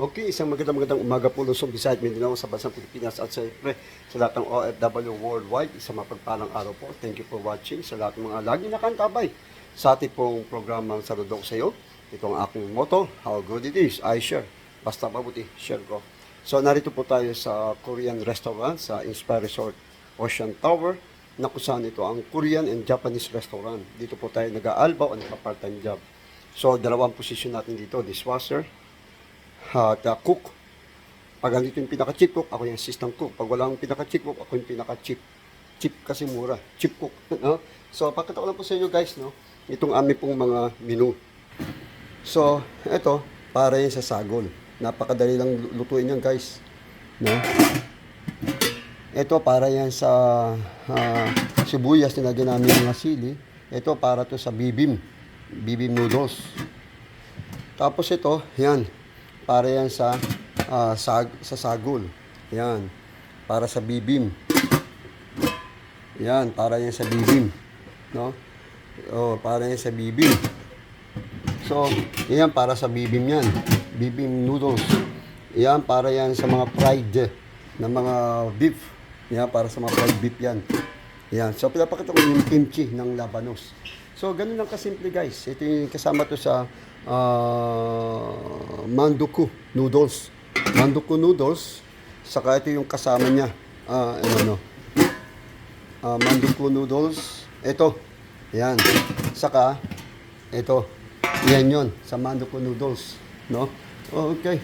Okay, isang magandang umaga po Luzon, Visayas, Mindanao sa bansang Pilipinas at siyempre sa lahat ng OFW worldwide. Isang mapagpalang araw po. Thank you for watching. Sa lahat ng mga lagi nakantabay sa ating pong programang Saludok sa iyo. Ito ang aking motto, how good it is, I share. Basta mabuti, share ko. So narito po tayo sa Korean restaurant sa Inspire Resort Ocean Tower na kung saan ito ang Korean and Japanese restaurant. Dito po tayo nag-aalbaw o nagpa-part-time job. So dalawang posisyon natin dito, dishwasher, at cook. Pag andito yung pinaka-chief cook, ako yung assistant cook. Pag walang pinaka-chief cook, ako yung pinaka-chief. Chief kasi mura. Chief cook. No? So, pakita ko lang po sa inyo guys, no? Itong aming pong mga menu. So, ito, para yan sa sagol. Napakadali lang lutuin yan guys. No? Ito, para yan sa sibuyas, nilagyan namin mga sili. Ito, para to sa bibim. Bibim noodles. Tapos ito, yan. Para yan sa sagol. Yan. Para sa bibim. Yan. Para yan sa bibim. No? Oh, para yan sa bibim. So, yan para sa bibim yan. Bibim noodles. Yan para yan sa mga fried na mga beef. Yan para sa mga fried beef yan. Yan. So, pinapakita ko yung kimchi ng labanos. So, ganun lang kasimple guys. Ito yung kasama to sa manduku noodles. Manduku noodles. Saka ito yung kasama niya. Manduku noodles. Ito. Yan. Saka ito. Yan yun. Sa manduku noodles. No? Okay.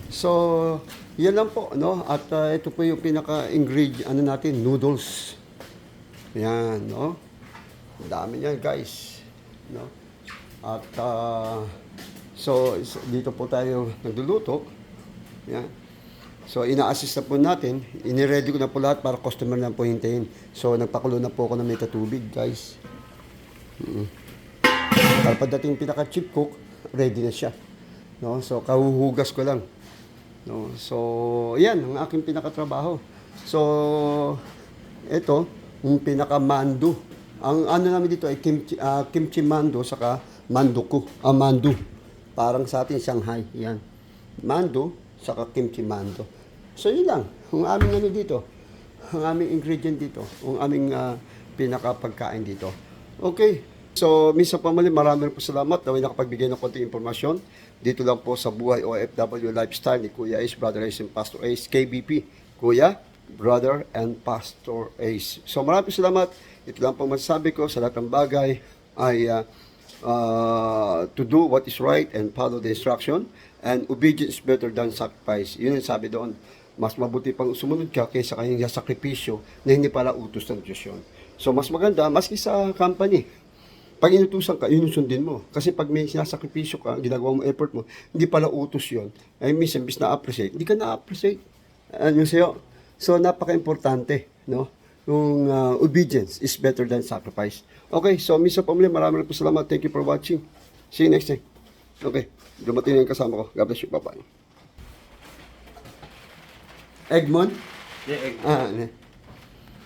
So, yan lang po. No? At ito po yung pinaka-ingredient natin. Noodles. Yan. No? Dami yan guys. No? At so dito po tayo nagluluto. Yan. So ina-assist na po natin. Iniready ko na po lahat para customer na po hintayin. So nagpakulo na po ako ng may tubig guys. Para pagdating pinaka-chief cook, ready na siya. No? So kahuhugas ko lang. No? So yan ang aking pinakatrabaho. So ito, yung pinaka-mando. Ang ano namin dito ay kimchi mando saka manduku. Mandu. Parang sa atin Shanghai. Yan. Mando saka kimchi mando. So yun lang. Ang aming ano dito. Ang aming ingredient dito. Ang aming pinakapagkain dito. Okay. So minsan pa muli maraming po salamat na may nakapagbigay ng konting impormasyon. Dito lang po sa Buhay OFW Lifestyle ni Kuya Ace, Brother Ace and Pastor Ace, KBP. Kuya, Brother and Pastor Ace. So maraming salamat. Ito lang po masasabi ko sa lahat ng bagay ay to do what is right and follow the instruction, and obedience is better than sacrifice. Yun yung sabi doon. Mas mabuti pang sumunod ka kaysa kayong sakripisyo na hindi pala utos ng Diyos yun. So mas maganda, maski sa company, pag inutusan ka, yun yung sundin mo. Kasi pag may sinasakripisyo ka, ginagawa mo effort mo, hindi pala utos yun. Ay minsan, bis na-appreciate, hindi ka na-appreciate. Ano sa'yo? So napaka-importante, no? Yung obedience is better than sacrifice. Okay, so misa pa muli, maraming po salamat. Thank you for watching. See you next time. Okay, dumating na yung kasama ko. God bless you. Bye-bye. Egmont? Yeah, egg.